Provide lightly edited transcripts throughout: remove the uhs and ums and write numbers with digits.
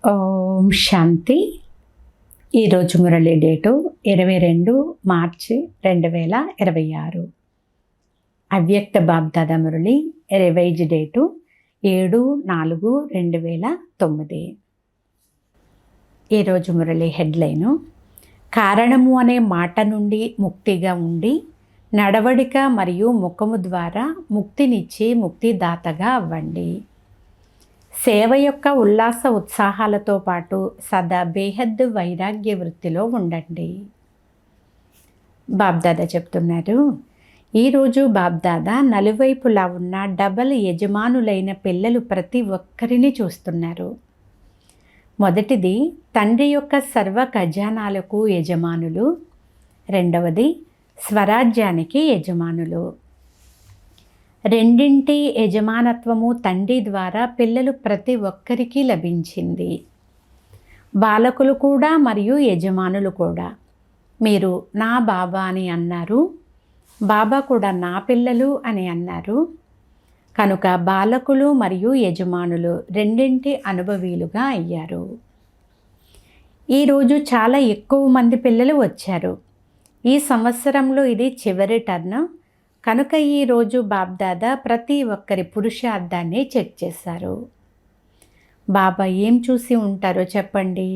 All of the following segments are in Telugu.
ఓం శాంతి. ఈరోజు మురళి డేటు 22 మార్చి 2026. అవ్యక్త బాబ్దాదా మురళి రివైజ్ డేటు 7/4/2009. ఈరోజు మురళి హెడ్లైను: కారణము అనే మాట నుండి ముక్తిగా ఉండి నడవడిక మరియు ముఖము ద్వారా ముక్తినిచ్చి ముక్తిదాతగా అవ్వండి. సేవ యొక్క ఉల్లాస ఉత్సాహాలతో పాటు సదా బేహద్దు వైరాగ్య వృత్తిలో ఉండండి. బాబ్దాదా చెప్తున్నారు, ఈరోజు బాబ్దాదా నలువైపులా ఉన్న డబల్ యజమానులైన పిల్లలు ప్రతి ఒక్కరిని చూస్తున్నారు. మొదటిది తండ్రి యొక్క సర్వ ఖజానాలకు యజమానులు, రెండవది స్వరాజ్యానికి యజమానులు. రెండింటి యజమానత్వము తండ్రి ద్వారా పిల్లలు ప్రతి ఒక్కరికి లభించింది. బాలకులు కూడా మరియు యజమానులు కూడా. మీరు నా బాబా అని అన్నారు, బాబా కూడా నా పిల్లలు అని అన్నారు. కనుక బాలకులు మరియు యజమానులు రెండింటి అనుభవీలుగా అయ్యారు. ఈరోజు చాలా ఎక్కువ మంది పిల్లలు వచ్చారు. ఈ సంవత్సరంలో ఇది చివరి టర్న్. కనుక ఈరోజు బాబ్దాదా ప్రతి ఒక్కరి పురుషార్థాన్ని చెక్ చేశారు. బాబా ఏం చూసి ఉంటారో చెప్పండి.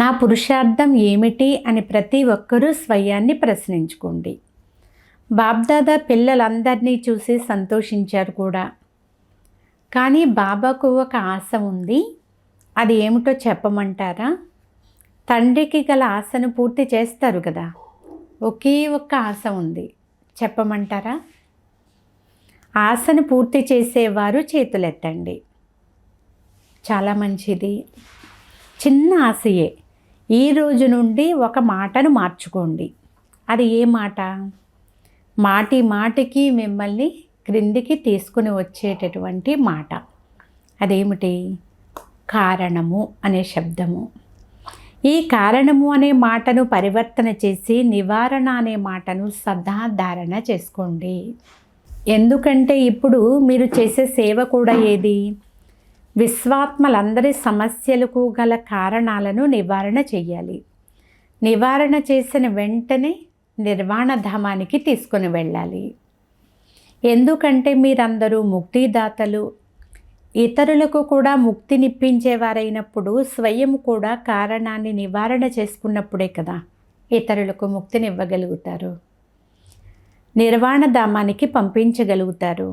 నా పురుషార్థం ఏమిటి అని ప్రతి ఒక్కరూ స్వయాన్ని ప్రశ్నించుకోండి. బాబ్దాదా పిల్లలందరినీ చూసి సంతోషించారు కూడా. కానీ బాబాకు ఒక ఆశ ఉంది. అది ఏమిటో చెప్పమంటారా? తండ్రికి గల ఆశను పూర్తి చేస్తారు కదా. ఒకే ఒక్క ఆశ ఉంది, చెప్పమంటారా? ఆశను పూర్తి చేసేవారు చేతులెత్తండి. చాలా మంచిది. చిన్న ఆశయే. ఈ రోజు నుండి ఒక మాటను మార్చుకోండి. అది ఏ మాట? మాటి మాటికి మిమ్మల్ని క్రిందికి తీసుకుని వచ్చేటటువంటి మాట. అదేమిటి? కారణము అనే శబ్దము. ఈ కారణము అనే మాటను పరివర్తన చేసి నివారణ అనే మాటను సదా ధారణ చేసుకోండి. ఎందుకంటే ఇప్పుడు మీరు చేసే సేవ కూడా ఏది? విశ్వాత్మలందరి సమస్యలకు గల కారణాలను నివారణ చెయ్యాలి. నివారణ చేసిన వెంటనే నిర్వాణ ధామానికి తీసుకుని వెళ్ళాలి. ఎందుకంటే మీరందరూ ముక్తిదాతలు. ఇతరులకు కూడా ముక్తినిప్పించేవారైనప్పుడు స్వయం కూడా కారణాన్ని నివారణ చేసుకున్నప్పుడే కదా ఇతరులకు ముక్తినివ్వగలుగుతారు, నిర్వాణ ధామానికి పంపించగలుగుతారు.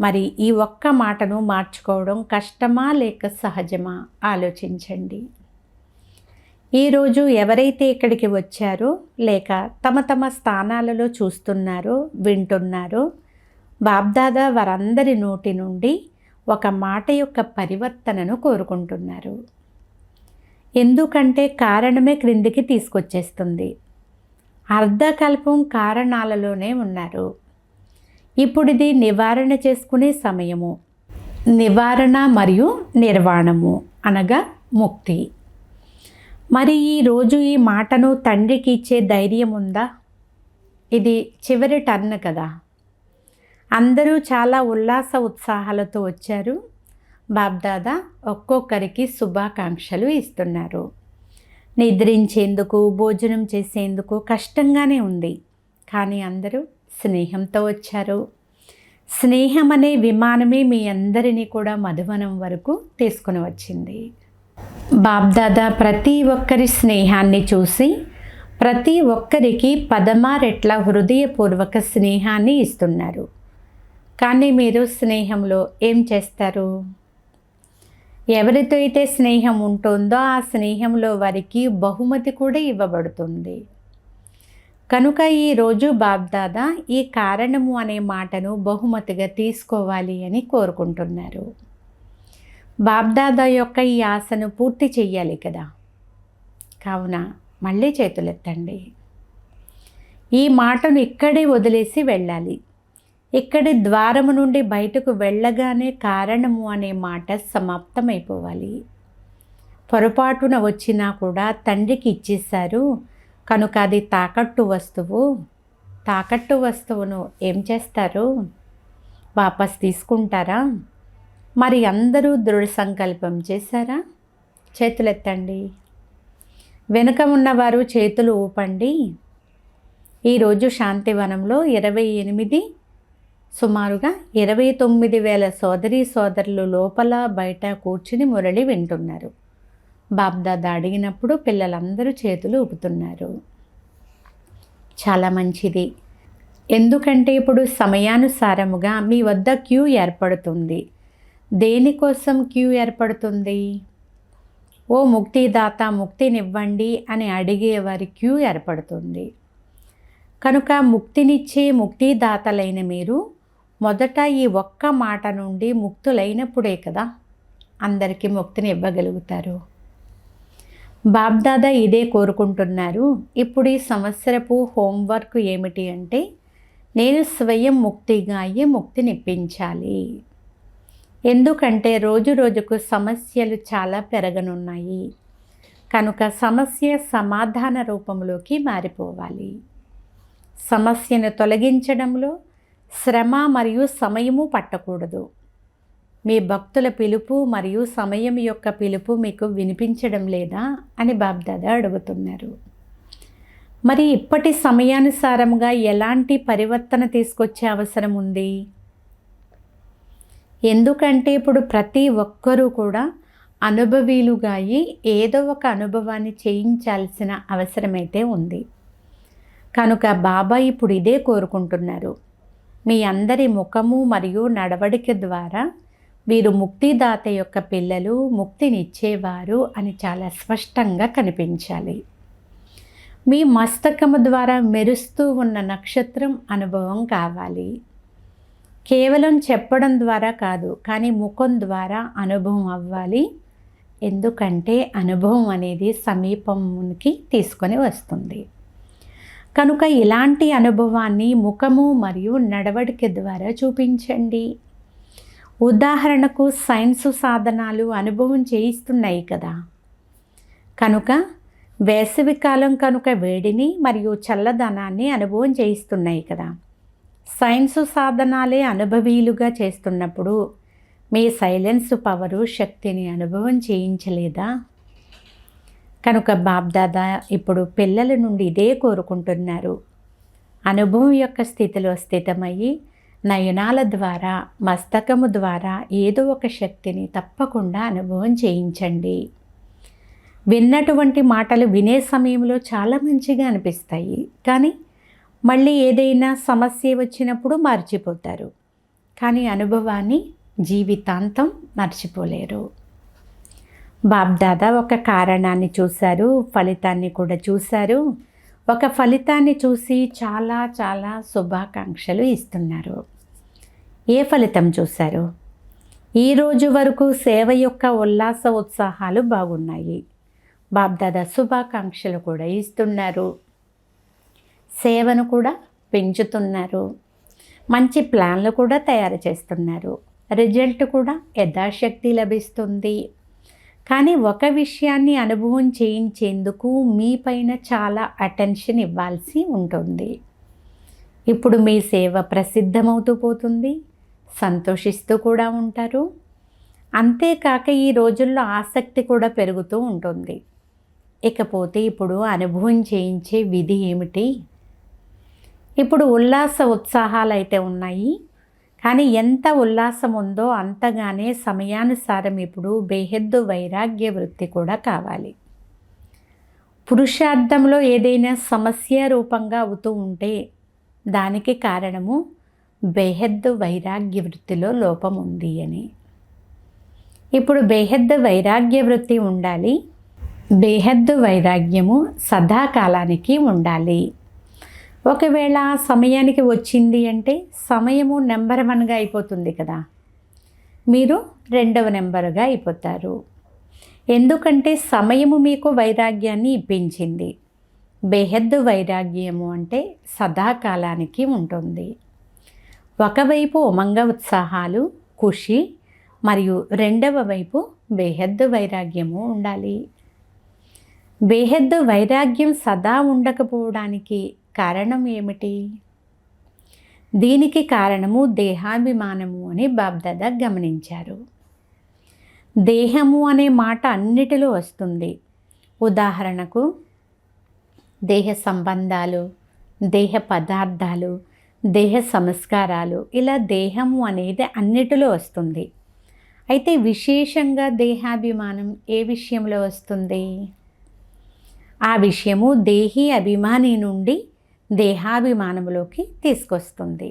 మరి ఈ ఒక్క మాటను మార్చుకోవడం కష్టమా లేక సహజమా? ఆలోచించండి. ఈరోజు ఎవరైతే ఇక్కడికి వచ్చారో లేక తమ తమ స్థానాలలో చూస్తున్నారో వింటున్నారో బాబ్దాదా వారందరి నోటి నుండి ఒక మాట యొక్క పరివర్తనను కోరుకుంటున్నారు. ఎందుకంటే కారణమే క్రిందికి తీసుకొచ్చేస్తుంది. అర్ధకల్పం కారణాలలోనే ఉన్నారు. ఇప్పుడు ఇది నివారణ చేసుకునే సమయము. నివారణ మరియు నిర్వాణము అనగా ముక్తి. మరి ఈరోజు ఈ మాటను తండ్రికి ఇచ్చే ధైర్యం ఉందా? ఇది చివరి టర్న్ కదా. అందరూ చాలా ఉల్లాస ఉత్సాహాలతో వచ్చారు. బాబ్దాదా ఒక్కొక్కరికి శుభాకాంక్షలు ఇస్తున్నారు. నిద్రించేందుకు భోజనం చేసేందుకు కష్టంగానే ఉంది. కానీ అందరూ స్నేహంతో వచ్చారు. స్నేహం అనే విమానమే మీ అందరినీ కూడా మధువనం వరకు తీసుకుని వచ్చింది. బాబ్దాదా ప్రతి ఒక్కరి స్నేహాన్ని చూసి ప్రతి ఒక్కరికి 16 రెట్ల హృదయపూర్వక స్నేహాన్ని ఇస్తున్నారు. కానీ మీరు స్నేహంలో ఏం చేస్తారు? ఎవరితో అయితే స్నేహం ఉంటుందో ఆ స్నేహంలో వారికి బహుమతి కూడా ఇవ్వబడుతుంది. కనుక ఈరోజు బాబ్దాదా ఈ కారణము అనే మాటను బహుమతిగా తీసుకోవాలి అని కోరుకుంటున్నారు. బాబ్దాదా యొక్క ఈ ఆశను పూర్తి చెయ్యాలి కదా. కావున మళ్ళీ చేతులెత్తండి. ఈ మాటను ఇక్కడే వదిలేసి వెళ్ళాలి. ఇక్కడి ద్వారము నుండి బయటకు వెళ్ళగానే కారణము అనే మాట సమాప్తమైపోవాలి. పొరపాటున వచ్చినా కూడా తండ్రికి ఇచ్చేశారు కనుక అది తాకట్టు వస్తువు. తాకట్టు వస్తువును ఏం చేస్తారు? వాపస్ తీసుకుంటారా? మరి అందరూ దృఢ సంకల్పం చేశారా? చేతులెత్తండి. వెనుక ఉన్నవారు చేతులు ఊపండి. ఈరోజు శాంతివనంలో 28 సుమారుగా 29,000 సోదరీ సోదరులు లోపల బయట కూర్చుని మురళి వింటున్నారు. బాబ్దాదా అడిగినప్పుడు పిల్లలందరూ చేతులు ఊపుతున్నారు. చాలా మంచిది. ఎందుకంటే ఇప్పుడు సమయానుసారముగా మీ వద్ద క్యూ ఏర్పడుతుంది. దేనికోసం క్యూ ఏర్పడుతుంది? ఓ ముక్తిదాత ముక్తినివ్వండి అని అడిగేవారి క్యూ ఏర్పడుతుంది. కనుక ముక్తినిచ్చే ముక్తిదాతలైన మీరు మొదట ఈ ఒక్క మాట నుండి ముక్తులైనప్పుడే కదా అందరికీ ముక్తిని ఇవ్వగలుగుతారు. బాబ్దాదా ఇదే కోరుకుంటున్నారు. ఇప్పుడు ఈ సంవత్సరపు హోంవర్క్ ఏమిటి అంటే, నేను స్వయం ముక్తిగా అయ్యి ముక్తినిప్పించాలి. ఎందుకంటే రోజు రోజుకు సమస్యలు చాలా పెరగనున్నాయి. కనుక సమస్య సమాధాన రూపంలోకి మారిపోవాలి. సమస్యను తొలగించడంలో శ్రమ మరియు సమయము పట్టకూడదు. మీ భక్తుల పిలుపు మరియు సమయం యొక్క పిలుపు మీకు వినిపించడం లేదా అని బాబ్దాదా అడుగుతున్నారు. మరి ఇప్పటి సమయానుసారంగా ఎలాంటి పరివర్తన తీసుకొచ్చే అవసరం ఉంది? ఎందుకంటే ఇప్పుడు ప్రతి ఒక్కరూ కూడా అనుభవీలుగా అయ్యి ఏదో ఒక అనుభవాన్ని చేయించాల్సిన అవసరమైతే ఉంది. కనుక బాబా ఇప్పుడు ఇదే కోరుకుంటున్నారు. మీ అందరి ముఖము మరియు నడవడిక ద్వారా వీరు ముక్తిదాత యొక్క పిల్లలు, ముక్తినిచ్చేవారు అని చాలా స్పష్టంగా కనిపించాలి. మీ మస్తకము ద్వారా మెరుస్తూ ఉన్న నక్షత్రం అనుభవం కావాలి. కేవలం చెప్పడం ద్వారా కాదు, కానీ ముఖం ద్వారా అనుభవం అవ్వాలి. ఎందుకంటే అనుభవం అనేది సమీపంకి తీసుకొని వస్తుంది. కనుక ఇలాంటి అనుభవాన్ని ముఖము మరియు నడవడిక ద్వారా చూపించండి. ఉదాహరణకు సైన్స్ సాధనాలు అనుభవం చేయిస్తున్నాయి కదా. కనుక వేసవికాలం కనుక వేడిని మరియు చల్లదనాన్ని అనుభవం చేయిస్తున్నాయి కదా. సైన్స్ సాధనాలే అనుభవీలుగా చేస్తున్నప్పుడు మీ సైలెన్స్ పవరు శక్తిని అనుభవం చేయించలేదా? కనుక బాబ్దాదా ఇప్పుడు పిల్లల నుండి ఇదే కోరుకుంటున్నారు. అనుభవం యొక్క స్థితిలో స్థితమయ్యి నయనాల ద్వారా, మస్తకము ద్వారా ఏదో ఒక శక్తిని తప్పకుండా అనుభవం చేయించండి. విన్నటువంటి మాటలు వినే సమయంలో చాలా మంచిగా అనిపిస్తాయి, కానీ మళ్ళీ ఏదైనా సమస్య వచ్చినప్పుడు మర్చిపోతారు. కానీ అనుభవాన్ని జీవితాంతం మర్చిపోలేరు. బాబ్దాదా ఒక కారణాన్ని చూశారు, ఫలితాన్ని కూడా చూశారు. ఒక ఫలితాన్ని చూసి చాలా చాలా శుభాకాంక్షలు ఇస్తున్నారు. ఏ ఫలితం చూశారు? ఈరోజు వరకు సేవ యొక్క ఉల్లాస ఉత్సాహాలు బాగున్నాయి. బాబ్దాదా శుభాకాంక్షలు కూడా ఇస్తున్నారు. సేవను కూడా పెంచుతున్నారు. మంచి ప్లాన్లు కూడా తయారు చేస్తున్నారు. రిజల్ట్ కూడా యథాశక్తి లభిస్తుంది. కానీ ఒక విషయాన్ని అనుభవం చేయించేందుకు మీ పైన చాలా అటెన్షన్ ఇవ్వాల్సి ఉంటుంది. ఇప్పుడు మీ సేవ ప్రసిద్ధమవుతూ పోతుంది. సంతోషిస్తూ కూడా ఉంటారు. అంతేకాక ఈ రోజుల్లో ఆసక్తి కూడా పెరుగుతూ ఉంటుంది. ఇకపోతే ఇప్పుడు అనుభవం చేయించే విధి ఏమిటి? ఇప్పుడు ఉల్లాస ఉత్సాహాలు అయితే ఉన్నాయి, కానీ ఎంత ఉల్లాసం ఉందో అంతగానే సమయానుసారం ఇప్పుడు బేహద్దు వైరాగ్య వృత్తి కూడా కావాలి. పురుషార్థంలో ఏదైనా సమస్య రూపంగా అవుతూ ఉంటే దానికి కారణము బేహద్దు వైరాగ్య వృత్తిలో లోపం ఉంది అని. ఇప్పుడు బేహద్దు వైరాగ్య వృత్తి ఉండాలి. బేహద్దు వైరాగ్యము సదాకాలానికి ఉండాలి. ఒకవేళ సమయానికి వచ్చింది అంటే సమయము నెంబర్ 1గా అయిపోతుంది కదా. మీరు 2వ నెంబరుగా అయిపోతారు. ఎందుకంటే సమయము మీకు వైరాగ్యాన్ని ఇప్పించింది. బేహద్దు వైరాగ్యము అంటే సదాకాలానికి ఉంటుంది. ఒకవైపు ఉమంగ ఉత్సాహాలు, ఖుషి, మరియు రెండవ వైపు బేహద్దు వైరాగ్యము ఉండాలి. బేహద్దు వైరాగ్యం సదా ఉండకపోవడానికి కారణం ఏమిటి? దీనికి కారణము దేహాభిమానము అని బాబ్దాదా గమనించారు. దేహము అనే మాట అన్నిటిలో వస్తుంది. ఉదాహరణకు దేహ సంబంధాలు, దేహ పదార్థాలు, దేహ సంస్కారాలు, ఇలా దేహము అనేది అన్నిటిలో వస్తుంది. అయితే విశేషంగా దేహాభిమానం ఏ విషయంలో వస్తుంది? ఆ విషయము దేహీ అభిమాని నుండి దేహాభిమానంలోకి తీసుకొస్తుంది.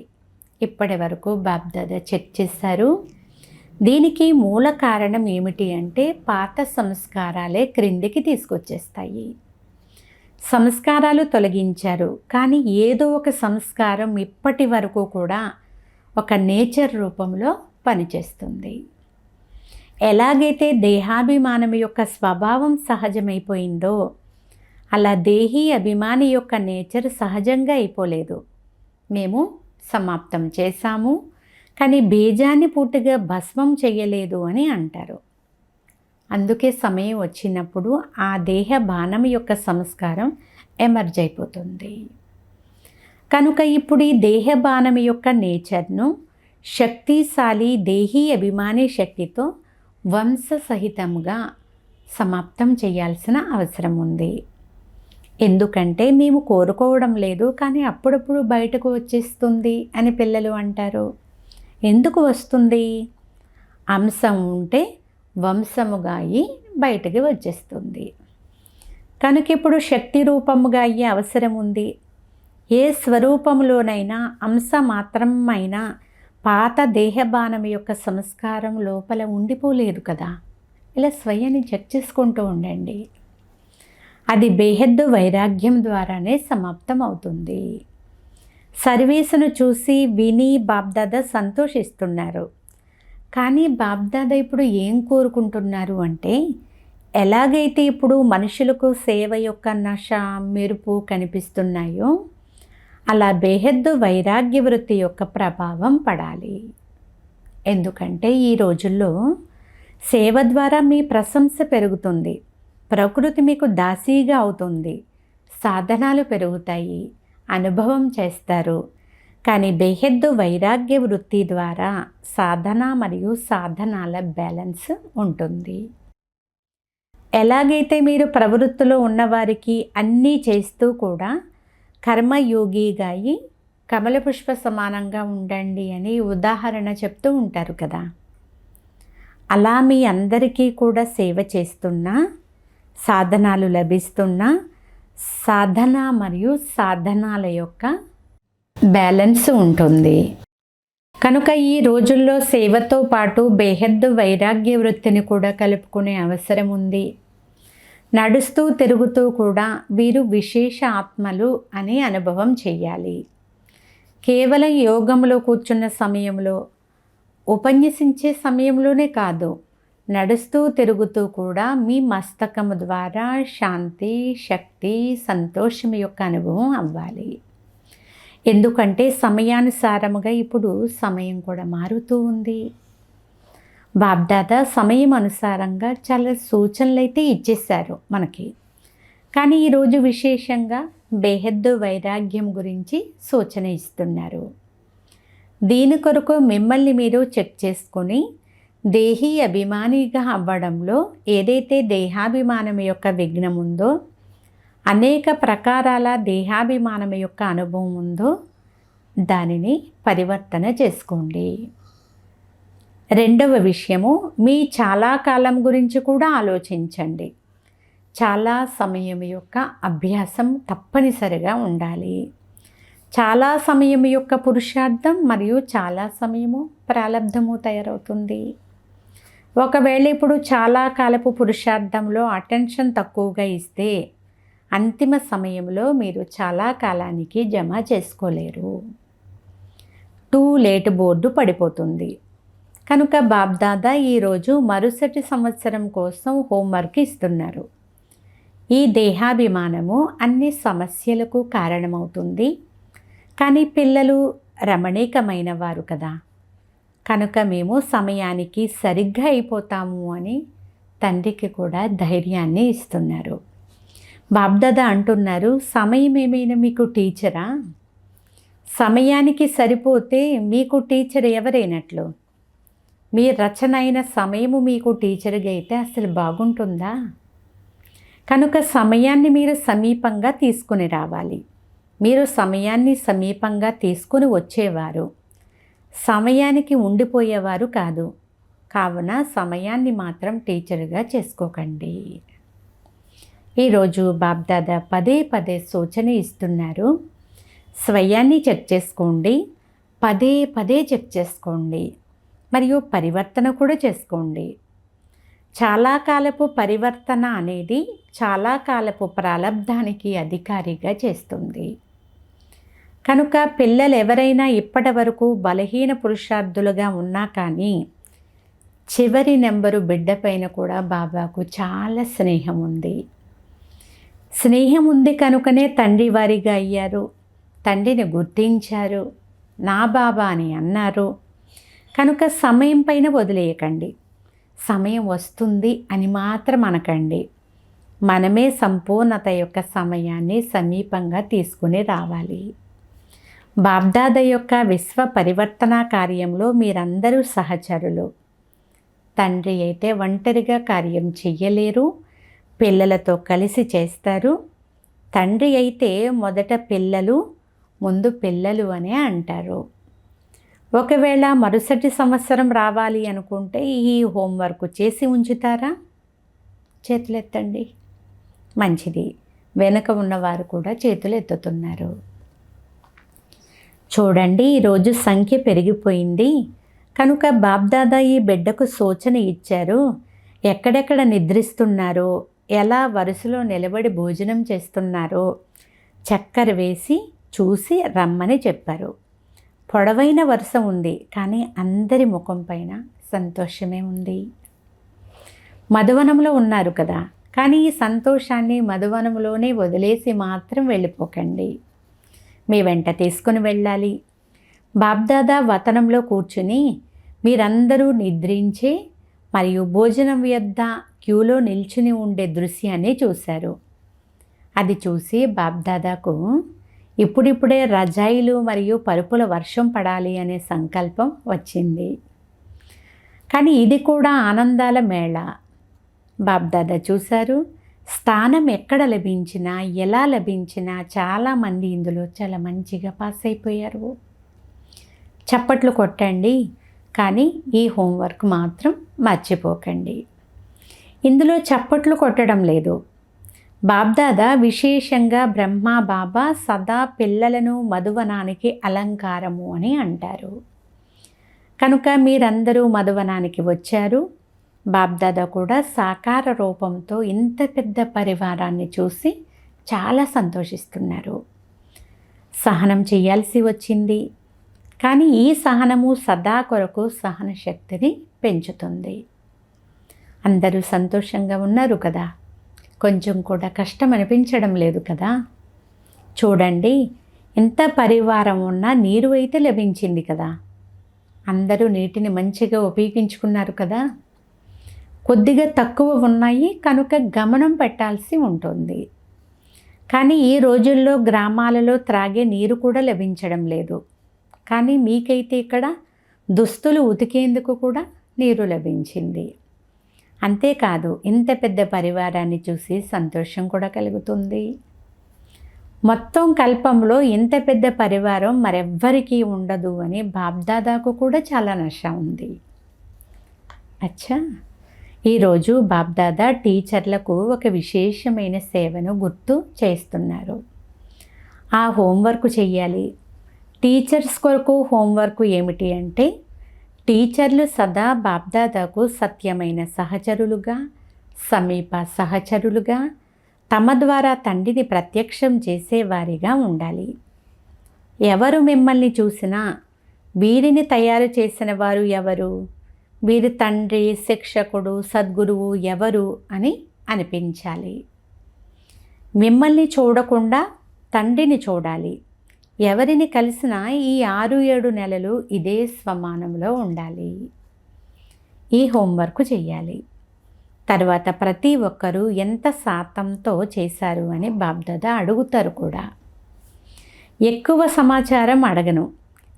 ఇప్పటి వరకు బాబ్దాదా చర్చిస్తారు. దీనికి మూల కారణం ఏమిటి అంటే పాత సంస్కారాలే క్రిందికి తీసుకొచ్చేస్తాయి. సంస్కారాలు తొలగించారు, కానీ ఏదో ఒక సంస్కారం ఇప్పటి వరకు కూడా ఒక నేచర్ రూపంలో పనిచేస్తుంది. ఎలాగైతే దేహాభిమానం యొక్క స్వభావం సహజమైపోయిందో అలా దేహీ అభిమాని యొక్క నేచర్ సహజంగా అయిపోలేదు. మేము సమాప్తం చేశాము, కానీ బీజాన్ని పూర్తిగా భస్మం చేయలేదు అని అంటారు. అందుకే సమయం వచ్చినప్పుడు ఆ దేహ బాణం యొక్క సంస్కారం ఎమర్జ్ అయిపోతుంది. కనుక ఇప్పుడు ఈ దేహ బాణం యొక్క నేచర్ను శక్తిశాలి దేహీ అభిమాని శక్తితో వంశ సహితంగా సమాప్తం చేయాల్సిన అవసరం ఉంది. ఎందుకంటే మేము కోరుకోవడం లేదు, కానీ అప్పుడప్పుడు బయటకు వచ్చేస్తుంది అని పిల్లలు అంటారు. ఎందుకు వస్తుంది? అంశం ఉంటే వంశముగా అయ్యి బయటకు వచ్చేస్తుంది. కనుక ఇప్పుడు శక్తి రూపముగా అయ్యే అవసరం ఉంది. ఏ స్వరూపంలోనైనా అంశ మాత్రమైనా పాత దేహబాణం యొక్క సంస్కారం లోపల ఉండిపోలేదు కదా. ఇలా స్వయాన్ని చెక్ చేసుకుంటూ ఉండండి. అది బేహద్దు వైరాగ్యం ద్వారానే సమాప్తం అవుతుంది. సర్వీసును చూసి విని బాబ్దాదా సంతోషిస్తున్నారు. కానీ బాబ్దాదా ఇప్పుడు ఏం కోరుకుంటున్నారు అంటే, ఎలాగైతే ఇప్పుడు మనుషులకు సేవ యొక్క నష మెరుపు కనిపిస్తున్నాయో అలా బేహద్దు వైరాగ్య వృత్తి యొక్క ప్రభావం పడాలి. ఎందుకంటే ఈ రోజుల్లో సేవ ద్వారా మీ ప్రశంస పెరుగుతుంది, ప్రకృతి మీకు దాసీగా అవుతుంది, సాధనాలు పెరుగుతాయి, అనుభవం చేస్తారు. కానీ బేహద్దు వైరాగ్య వృత్తి ద్వారా సాధన మరియు సాధనాల బ్యాలెన్స్ ఉంటుంది. ఎలాగైతే మీరు ప్రవృత్తిలో ఉన్నవారికి అన్నీ చేస్తూ కూడా కర్మయోగిగా అయి కమల పుష్ప సమానంగా ఉండండి అని ఉదాహరణ చెప్తూ ఉంటారు కదా. అలా మీ అందరికీ కూడా సేవ చేస్తున్నా, సాధనాలు లభిస్తున్నా, సాధన మరియు సాధనాల యొక్క బ్యాలెన్స్ ఉంటుంది. కనుక ఈ రోజుల్లో సేవతో పాటు బేహద్దు వైరాగ్య వృత్తిని కూడా కలుపుకునే అవసరం ఉంది. నడుస్తూ తిరుగుతూ కూడా వీరు విశేష ఆత్మలు అని అనుభవం చేయాలి. కేవలం యోగంలో కూర్చున్న సమయంలో, ఉపన్యసించే సమయంలోనే కాదు, నడుస్తూ తిరుగుతూ కూడా మీ మస్తకము ద్వారా శాంతి, శక్తి, సంతోషం యొక్క అనుభవం అవ్వాలి. ఎందుకంటే సమయానుసారముగా ఇప్పుడు సమయం కూడా మారుతూ ఉంది. బాబ్దాదా సమయం అనుసారంగా చాలా సూచనలు అయితే ఇచ్చేశారు మనకి. కానీ ఈరోజు విశేషంగా బేహద్దు వైరాగ్యం గురించి సూచన ఇస్తున్నారు. దీని కొరకు మిమ్మల్ని మీరు చెక్ చేసుకొని దేహీ అభిమానిగా అవ్వడంలో ఏదైతే దేహాభిమానం యొక్క విఘ్నం ఉందో, అనేక ప్రకారాల దేహాభిమానం యొక్క అనుభవం ఉందో దానిని పరివర్తన చేసుకోండి. రెండవ విషయము, మీ చాలా కాలం గురించి కూడా ఆలోచించండి. చాలా సమయం యొక్క అభ్యాసం తప్పనిసరిగా ఉండాలి. చాలా సమయం యొక్క పురుషార్థం మరియు చాలా సమయము ప్రారంధము తయారవుతుంది. ఒకవేళ ఇప్పుడు చాలా కాలపు పురుషార్థంలో అటెన్షన్ తక్కువగా ఇస్తే అంతిమ సమయంలో మీరు చాలా కాలానికి జమ చేసుకోలేరు. టూ లేట్ బోర్డు పడిపోతుంది. కనుక బాబ్దాదా ఈరోజు మరుసటి సంవత్సరం కోసం హోంవర్క్ ఇస్తున్నారు. ఈ దేహాభిమానము అన్ని సమస్యలకు కారణమవుతుంది. కానీ పిల్లలు రమణీకమైన వారు కదా, కనుక మేము సమయానికి సరిగ్గా అయిపోతాము అని తండ్రికి కూడా ధైర్యాన్ని ఇస్తున్నారు. బాబ్దాదా అంటున్నారు, సమయం ఏమైనా మీకు టీచరా? సమయానికి సరిపోతే మీకు టీచర్ ఎవరైనట్లు? మీ రచన అయిన సమయము మీకు టీచర్గా అయితే అసలు బాగుంటుందా? కనుక సమయాన్ని మీరు సమీపంగా తీసుకుని రావాలి. మీరు సమయాన్ని సమీపంగా తీసుకుని వచ్చేవారు, సమయానికి ఉండిపోయేవారు కాదు. కావున సమయాన్ని మాత్రం టీచర్గా చేసుకోకండి. ఈరోజు బాబ్దాదా పదే పదే సూచన ఇస్తున్నారు. స్వయాన్ని చెక్ చేసుకోండి, పదే పదే చెక్ చేసుకోండి, మరియు పరివర్తన కూడా చేసుకోండి. చాలా కాలపు పరివర్తన అనేది చాలా కాలపు ప్రారంధానికి అధికారిగా చేస్తుంది. కనుక పిల్లలు ఎవరైనా ఇప్పటి వరకు బలహీన పురుషార్థులుగా ఉన్నా కానీ చివరి నెంబరు బిడ్డ పైన కూడా బాబాకు చాలా స్నేహం ఉంది. స్నేహం ఉంది కనుకనే తండ్రి వారిగా అయ్యారు, తండ్రిని గుర్తించారు, నా బాబా అని అన్నారు. కనుక సమయం పైన వదిలేయకండి. సమయం వస్తుంది అని మాత్రం అనకండి. మనమే సంపూర్ణత యొక్క సమయాన్ని సమీపంగా తీసుకుని రావాలి. బాబ్దాదా యొక్క విశ్వ పరివర్తన కార్యంలో మీరందరూ సహచరులు. తండ్రి అయితే ఒంటరిగా కార్యం చెయ్యలేరు, పిల్లలతో కలిసి చేస్తారు. తండ్రి అయితే మొదట పిల్లలు, ముందు పిల్లలు అనే అంటారు. ఒకవేళ మరుసటి సంవత్సరం రావాలి అనుకుంటే ఈ హోంవర్క్ చేసి ఉంచుతారా? చేతులు ఎత్తండి. మంచిది. వెనుక ఉన్నవారు కూడా చేతులు ఎత్తుతున్నారు. చూడండి, ఈరోజు సంఖ్య పెరిగిపోయింది. కనుక బాబ్దాదా ఈ బిడ్డకు సూచన ఇచ్చారు. ఎక్కడెక్కడ నిద్రిస్తున్నారో, ఎలా వరుసలో నిలబడి భోజనం చేస్తున్నారో చక్కెర వేసి చూసి రమ్మని చెప్పారు. పొడవైన వరుస ఉంది, కానీ అందరి ముఖం పైన సంతోషమే ఉంది. మధువనంలో ఉన్నారు కదా, కానీ ఈ సంతోషాన్ని మధువనంలోనే వదిలేసి మాత్రం వెళ్ళిపోకండి. మీ వెంట తీసుకుని వెళ్ళాలి. బాబ్దాదా వతనంలో కూర్చుని మీరందరూ నిద్రించే మరియు భోజనం వద్ద క్యూలో నిల్చుని ఉండే దృశ్యాన్ని చూశారు. అది చూసి బాబ్దాదాకు ఇప్పుడిప్పుడే రజాయిలు మరియు పరుపుల వర్షం పడాలి అనే సంకల్పం వచ్చింది. కానీ ఇది కూడా ఆనందాల మేళ. బాబ్దాదా చూశారు, స్థానం ఎక్కడ లభించినా, ఎలా లభించినా చాలామంది ఇందులో చాలా మంచిగా పాస్ అయిపోయారు. చప్పట్లు కొట్టండి, కానీ ఈ హోంవర్క్ మాత్రం మర్చిపోకండి. ఇందులో చప్పట్లు కొట్టడం లేదు. బాబ్దాదా విశేషంగా బ్రహ్మ బాబా సదా పిల్లలను మధువనానికి అలంకారము అని అంటారు. కనుక మీరందరూ మధువనానికి వచ్చారు. బాబ్దాదా కూడా సాకార రూపంతో ఇంత పెద్ద పరివారాన్ని చూసి చాలా సంతోషిస్తున్నారు. సహనం చేయాల్సి వచ్చింది, కానీ ఈ సహనము సదా కొరకు సహన శక్తిని పెంచుతుంది. అందరూ సంతోషంగా ఉన్నారు కదా, కొంచెం కూడా కష్టం అనిపించడం లేదు కదా. చూడండి, ఎంత పరివారం ఉన్నా నీరు అయితే లభించింది కదా. అందరూ నీటిని మంచిగా ఉపయోగించుకున్నారు కదా. కొద్దిగా తక్కువ ఉన్నాయి కనుక గమనం పెట్టాల్సి ఉంటుంది. కానీ ఈ రోజుల్లో గ్రామాలలో త్రాగే నీరు కూడా లభించడం లేదు. కానీ మీకైతే ఇక్కడ దుస్తులు ఉతికేందుకు కూడా నీరు లభించింది. అంతేకాదు, ఇంత పెద్ద పరివారాన్ని చూసి సంతోషం కూడా కలుగుతుంది. మొత్తం కల్పంలో ఇంత పెద్ద పరివారం మరెవ్వరికీ ఉండదు అని బాబ్దాదాకు కూడా చాలా నష ఉంది. అచ్చా, ఈరోజు బాబ్దాదా టీచర్లకు ఒక విశేషమైన సేవను గుర్తు చేస్తున్నారు. ఆ హోంవర్క్ చెయ్యాలి. టీచర్స్ కొరకు హోంవర్క్ ఏమిటి అంటే, టీచర్లు సదా బాబ్దాదాకు సత్యమైన సహచరులుగా, సమీప సహచరులుగా, తమ ద్వారా తండ్రిని ప్రత్యక్షం చేసేవారిగా ఉండాలి. ఎవరు మిమ్మల్ని చూసినా వీరిని తయారు చేసిన వారు ఎవరు, వీరి తండ్రి, శిక్షకుడు, సద్గురువు ఎవరు అని అనిపించాలి. మిమ్మల్ని చూడకుండా తండ్రిని చూడాలి. ఎవరిని కలిసినా ఈ 6-7 నెలలు ఇదే స్వమానంలో ఉండాలి. ఈ హోంవర్క్ చెయ్యాలి. తర్వాత ప్రతి ఒక్కరూ ఎంత శాతంతో చేశారు అని బాబ్దాదా అడుగుతారు కూడా. ఎక్కువ సమాచారం అడగను,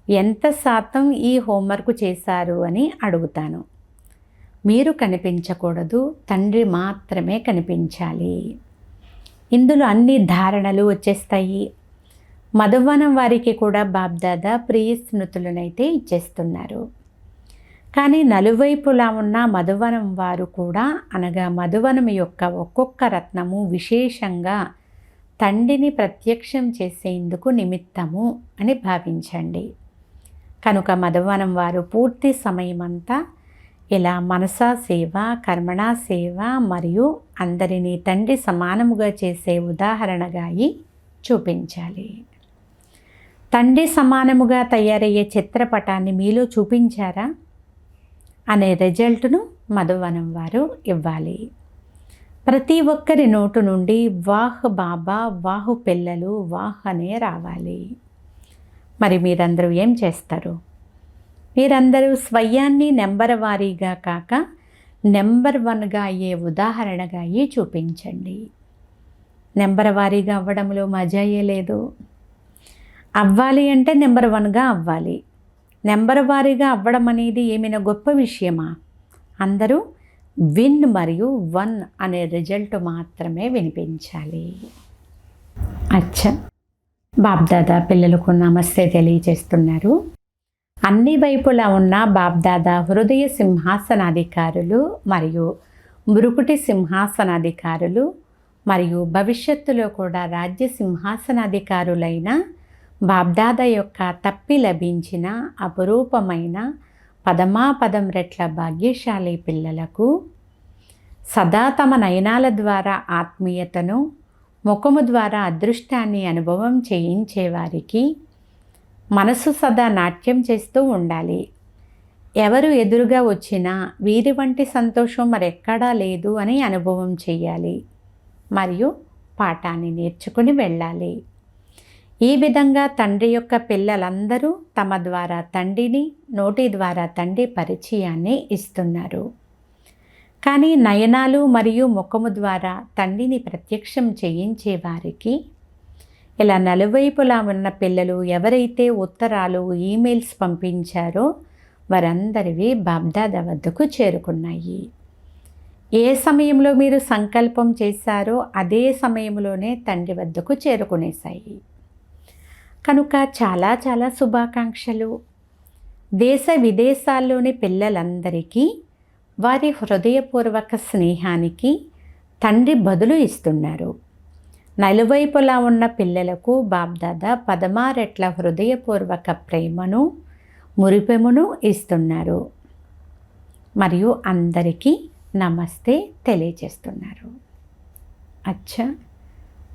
ఎంత శాతం ఈ హోంవర్క్ చేశారు అని అడుగుతాను. మీరు కనిపించకూడదు, తండ్రి మాత్రమే కనిపించాలి. ఇందులో అన్ని ధారణలు వచ్చేస్తాయి. మధువనం వారికి కూడా బాబ్దాదా ప్రియ స్మృతులనైతే ఇచ్చేస్తున్నారు. కానీ నలువైపులా ఉన్న మధువనం వారు కూడా, అనగా మధువనం యొక్క ఒక్కొక్క రత్నము విశేషంగా తండ్రిని ప్రత్యక్షం చేసేందుకు నిమిత్తము అని భావించండి. కనుక మధువనం వారు పూర్తి సమయమంతా ఇలా మనసా సేవ, కర్మణా సేవ మరియు అందరినీ తండ్రి సమానముగా చేసే ఉదాహరణగా చూపించాలి. తండ్రి సమానముగా తయారయ్యే చిత్రపటాన్ని మీలో చూపించారా అనే రిజల్ట్ను మధువనం వారు ఇవ్వాలి. ప్రతి ఒక్కరి నోటు నుండి వాహ్ బాబా, వాహ్ పిల్లలు, వాహ్ అనే రావాలి. మరి మీరందరూ ఏం చేస్తారు? మీరందరూ స్వయాన్ని నెంబర్ వారీగా కాక నెంబర్ 1గా అయ్యే ఉదాహరణగా చూపించండి. నెంబర్ వారీగా అవ్వడంలో మజాయే లేదు. అవ్వాలి అంటే నెంబర్ 1గా అవ్వాలి. నెంబర్ వారీగా అవ్వడం అనేది ఏమైనా గొప్ప విషయమా? అందరూ విన్ మరియు 1 అనే రిజల్ట్ మాత్రమే వినిపించాలి. అచ్చా, బాబ్దాదా పిల్లలకు నమస్తే తెలియజేస్తున్నారు. అన్ని వైపులా ఉన్న బాబ్దాదా హృదయ సింహాసనాధికారులు మరియు మృకుటి సింహాసనాధికారులు మరియు భవిష్యత్తులో కూడా రాజ్య సింహాసనాధికారులైన బాబ్దాదా యొక్క తప్పి లభించిన అపురూపమైన పదమాపదం రెట్ల భాగ్యశాలి పిల్లలకు సదా తమ నయనాల ద్వారా ఆత్మీయతను, ముఖము ద్వారా అదృష్టాన్ని అనుభవం చేయించేవారికి మనసు సదా నాట్యం చేస్తూ ఉండాలి. ఎవరు ఎదురుగా వచ్చినా వీరి వంటి సంతోషం మరెక్కడా లేదు అని అనుభవం చేయాలి మరియు పాఠాన్ని నేర్చుకుని వెళ్ళాలి. ఈ విధంగా తండ్రి యొక్క పిల్లలందరూ తమ ద్వారా తండ్రిని, నోటి ద్వారా తండ్రి పరిచయాన్ని ఇస్తున్నారు. కానీ నయనాలు మరియు ముఖము ద్వారా తండ్రిని ప్రత్యక్షం చేయించే వారికి ఇలా నలువైపులా ఉన్న పిల్లలు ఎవరైతే ఉత్తరాలు, ఈమెయిల్స్ పంపించారో వారందరివి బాబ్దాదా వద్దకు చేరుకున్నాయి. ఏ సమయంలో మీరు సంకల్పం చేశారో అదే సమయంలోనే తండ్రి వద్దకు చేరుకునేశాయి. కనుక చాలా చాలా శుభాకాంక్షలు. దేశ విదేశాల్లోని పిల్లలందరికీ వారి హృదయపూర్వక స్నేహానికి తండ్రి బదులు ఇస్తున్నారు. నలువైపులా ఉన్న పిల్లలకు బాబ్దాదా 16 రెట్ల హృదయపూర్వక ప్రేమను, మురిపెమును ఇస్తున్నారు మరియు అందరికీ నమస్తే తెలియజేస్తున్నారు. అచ్చా,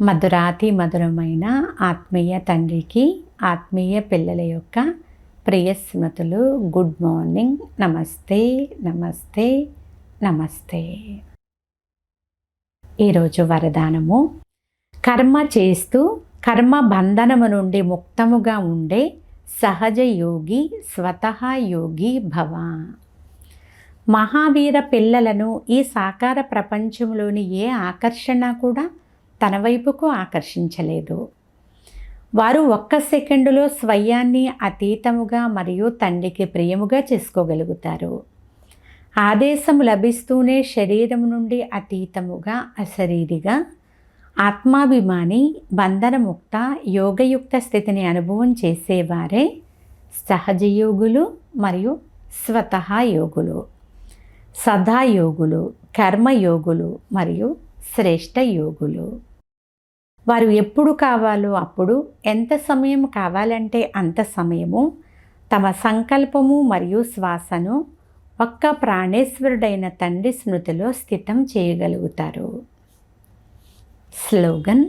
మధురాతి మధురమైన ఆత్మీయ తండ్రికి ఆత్మీయ పిల్లల యొక్క ప్రియ స్మృతులు. గుడ్ మార్నింగ్, నమస్తే నమస్తే నమస్తే. ఈరోజు వరదానము: కర్మ చేస్తూ కర్మ బంధనము నుండి ముక్తముగా ఉండే సహజ యోగి, స్వతహా యోగి భవ. మహావీర పిల్లలను ఈ సాకార ప్రపంచంలోని ఏ ఆకర్షణ కూడా తన వైపుకు ఆకర్షించలేదు. వారు ఒక్క సెకండులో స్వయాన్ని అతీతముగా మరియు తండ్రికి ప్రియముగా చేసుకోగలుగుతారు. ఆదేశం లభిస్తూనే శరీరం నుండి అతీతముగా, అశరీరిగా, ఆత్మాభిమాని, బంధనముక్త, యోగయుక్త స్థితిని అనుభవం చేసేవారే సహజయోగులు మరియు స్వతహా యోగులు, సదాయోగులు, కర్మయోగులు మరియు శ్రేష్ఠ యోగులు. వారు ఎప్పుడు కావాలో అప్పుడు, ఎంత సమయం కావాలంటే అంత సమయము తమ సంకల్పము మరియు శ్వాసను ఒక్క ప్రాణేశ్వరుడైన తండ్రి స్మృతిలో స్థితం చేయగలుగుతారు. స్లోగన్: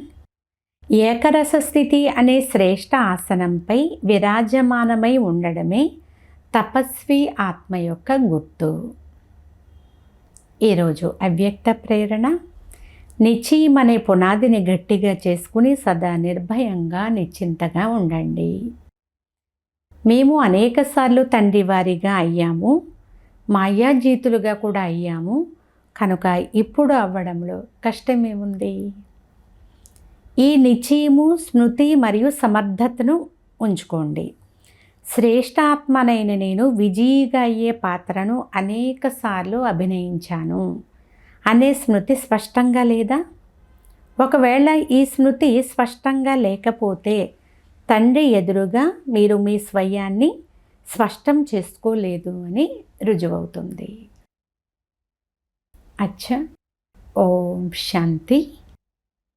ఏకరస స్థితి అనే శ్రేష్ఠ ఆసనంపై విరాజమానమై ఉండడమే తపస్వి ఆత్మ యొక్క గుర్తు. ఈరోజు అవ్యక్త ప్రేరణ: నిశ్చయం అనే పునాదిని గట్టిగా చేసుకుని సదా నిర్భయంగా, నిశ్చింతగా ఉండండి. మేము అనేకసార్లు తండ్రి వారిగా అయ్యాము, మాయాజీతులుగా కూడా అయ్యాము. కనుక ఇప్పుడు అవ్వడంలో కష్టమేముంది? ఈ నిశ్చయము, స్మృతి మరియు సమర్థతను ఉంచుకోండి. శ్రేష్టాత్మనైన నేను విజయిగా అయ్యే పాత్రను అనేకసార్లు అభినయించాను అనే స్మృతి స్పష్టంగా లేదా? ఒకవేళ ఈ స్మృతి స్పష్టంగా లేకపోతే తండ్రి ఎదురుగా మీరు మీ స్వయాన్ని స్పష్టం చేసుకోలేదు అని రుజువవుతుంది. అచ్చా. ఓం శాంతి.